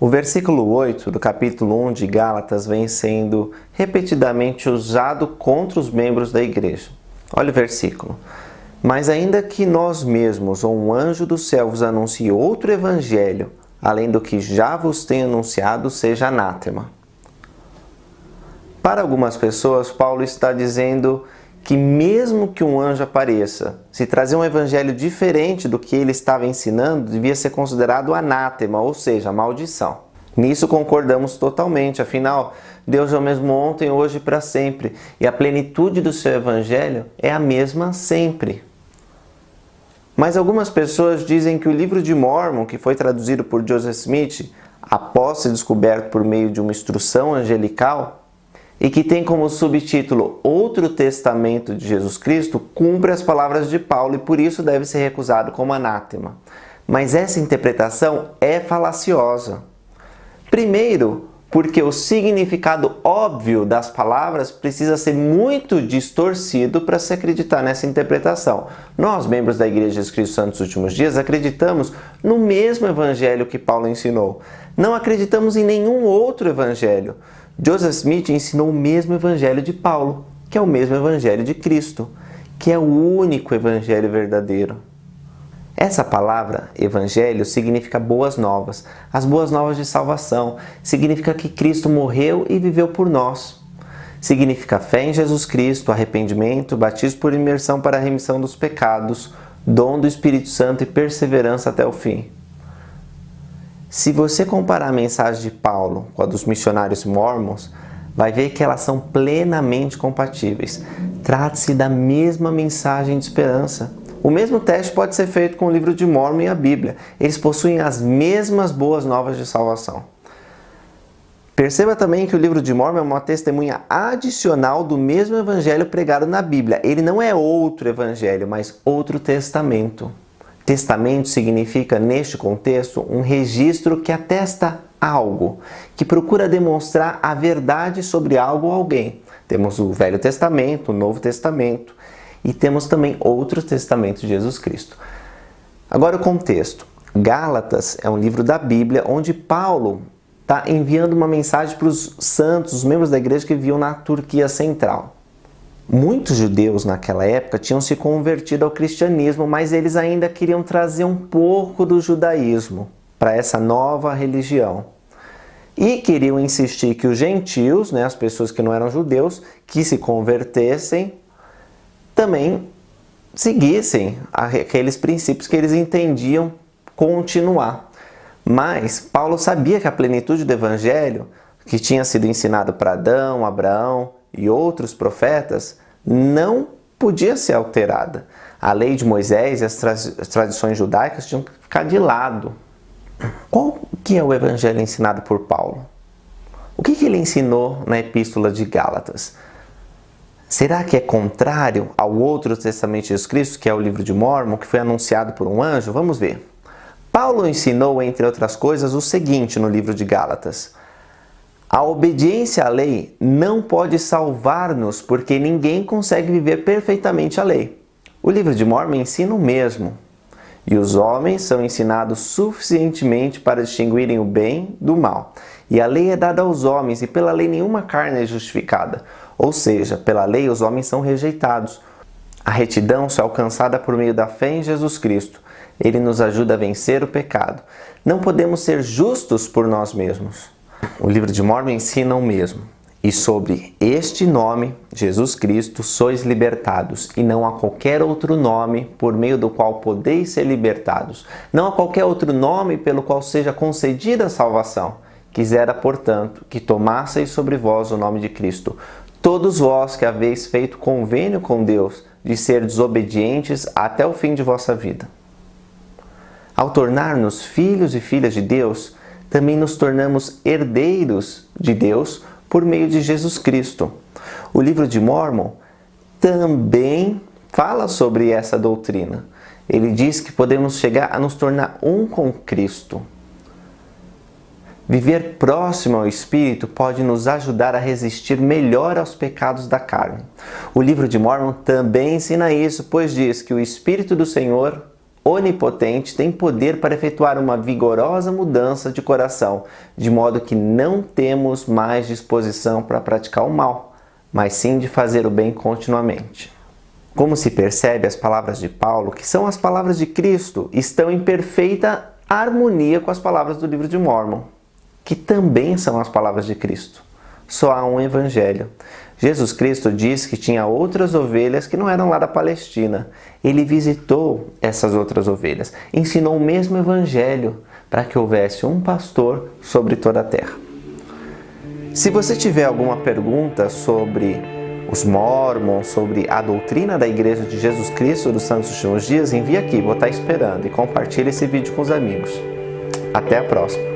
O versículo 8 do capítulo 1 de Gálatas vem sendo repetidamente usado contra os membros da igreja. Olha o versículo. Mas ainda que nós mesmos ou um anjo do céu vos anuncie outro evangelho, além do que já vos tenho anunciado, seja anátema. Para algumas pessoas, Paulo está dizendo que mesmo que um anjo apareça, se trazer um evangelho diferente do que ele estava ensinando, devia ser considerado anátema, ou seja, maldição. Nisso concordamos totalmente, afinal, Deus é o mesmo ontem, hoje e para sempre, e a plenitude do seu evangelho é a mesma sempre. Mas algumas pessoas dizem que o livro de Mórmon, que foi traduzido por Joseph Smith, após ser descoberto por meio de uma instrução angelical, e que tem como subtítulo Outro Testamento de Jesus Cristo, cumpre as palavras de Paulo e por isso deve ser recusado como anátema. Mas essa interpretação é falaciosa. Primeiro, porque o significado óbvio das palavras precisa ser muito distorcido para se acreditar nessa interpretação. Nós, membros da Igreja de Jesus Cristo Santos dos Últimos Dias, acreditamos no mesmo evangelho que Paulo ensinou. Não acreditamos em nenhum outro evangelho. Joseph Smith ensinou o mesmo evangelho de Paulo, que é o mesmo evangelho de Cristo, que é o único evangelho verdadeiro. Essa palavra, evangelho, significa boas novas, as boas novas de salvação, significa que Cristo morreu e viveu por nós. Significa fé em Jesus Cristo, arrependimento, batismo por imersão para a remissão dos pecados, dom do Espírito Santo e perseverança até o fim. Se você comparar a mensagem de Paulo com a dos missionários mórmons, vai ver que elas são plenamente compatíveis. Trata-se da mesma mensagem de esperança. O mesmo teste pode ser feito com o livro de Mórmon e a Bíblia. Eles possuem as mesmas boas novas de salvação. Perceba também que o livro de Mórmon é uma testemunha adicional do mesmo evangelho pregado na Bíblia. Ele não é outro evangelho, mas outro testamento. Testamento significa, neste contexto, um registro que atesta algo, que procura demonstrar a verdade sobre algo ou alguém. Temos o Velho Testamento, o Novo Testamento e temos também outro testamento de Jesus Cristo. Agora o contexto. Gálatas é um livro da Bíblia onde Paulo está enviando uma mensagem para os santos, os membros da igreja que viviam na Turquia Central. Muitos judeus naquela época tinham se convertido ao cristianismo, mas eles ainda queriam trazer um pouco do judaísmo para essa nova religião. E queriam insistir que os gentios, as pessoas que não eram judeus, que se convertessem, também seguissem aqueles princípios que eles entendiam continuar. Mas Paulo sabia que a plenitude do evangelho, que tinha sido ensinado para Adão, Abraão e outros profetas, não podia ser alterada. A lei de Moisés e as tradições judaicas tinham que ficar de lado. Qual que é o evangelho ensinado por Paulo? O que ele ensinou na epístola de Gálatas? Será que é contrário ao outro testamento de Jesus Cristo, que é o livro de Mórmon, que foi anunciado por um anjo? Vamos ver. Paulo ensinou, entre outras coisas, o seguinte no livro de Gálatas: a obediência à lei não pode salvar-nos, porque ninguém consegue viver perfeitamente a lei. O livro de Mórmon ensina o mesmo. E os homens são ensinados suficientemente para distinguirem o bem do mal. E a lei é dada aos homens, e pela lei nenhuma carne é justificada. Ou seja, pela lei os homens são rejeitados. A retidão só é alcançada por meio da fé em Jesus Cristo. Ele nos ajuda a vencer o pecado. Não podemos ser justos por nós mesmos. O livro de Mórmon ensina o mesmo. E sobre este nome, Jesus Cristo, sois libertados, e não há qualquer outro nome por meio do qual podeis ser libertados. Não há qualquer outro nome pelo qual seja concedida a salvação. Quisera, portanto, que tomasseis sobre vós o nome de Cristo. Todos vós que haveis feito convênio com Deus de ser desobedientes até o fim de vossa vida. Ao tornar-nos filhos e filhas de Deus, também nos tornamos herdeiros de Deus por meio de Jesus Cristo. O livro de Mórmon também fala sobre essa doutrina. Ele diz que podemos chegar a nos tornar um com Cristo. Viver próximo ao Espírito pode nos ajudar a resistir melhor aos pecados da carne. O livro de Mórmon também ensina isso, pois diz que o Espírito do Senhor onipotente tem poder para efetuar uma vigorosa mudança de coração, de modo que não temos mais disposição para praticar o mal, mas sim de fazer o bem continuamente. Como se percebe, as palavras de Paulo, que são as palavras de Cristo, estão em perfeita harmonia com as palavras do livro de Mórmon, que também são as palavras de Cristo. Só há um evangelho. Jesus Cristo disse que tinha outras ovelhas que não eram lá da Palestina. Ele visitou essas outras ovelhas, ensinou o mesmo evangelho para que houvesse um pastor sobre toda a terra. Se você tiver alguma pergunta sobre os Mórmons, sobre a doutrina da Igreja de Jesus Cristo dos Santos Últimos Dias, envie aqui, vou estar esperando, e compartilhe esse vídeo com os amigos. Até a próxima!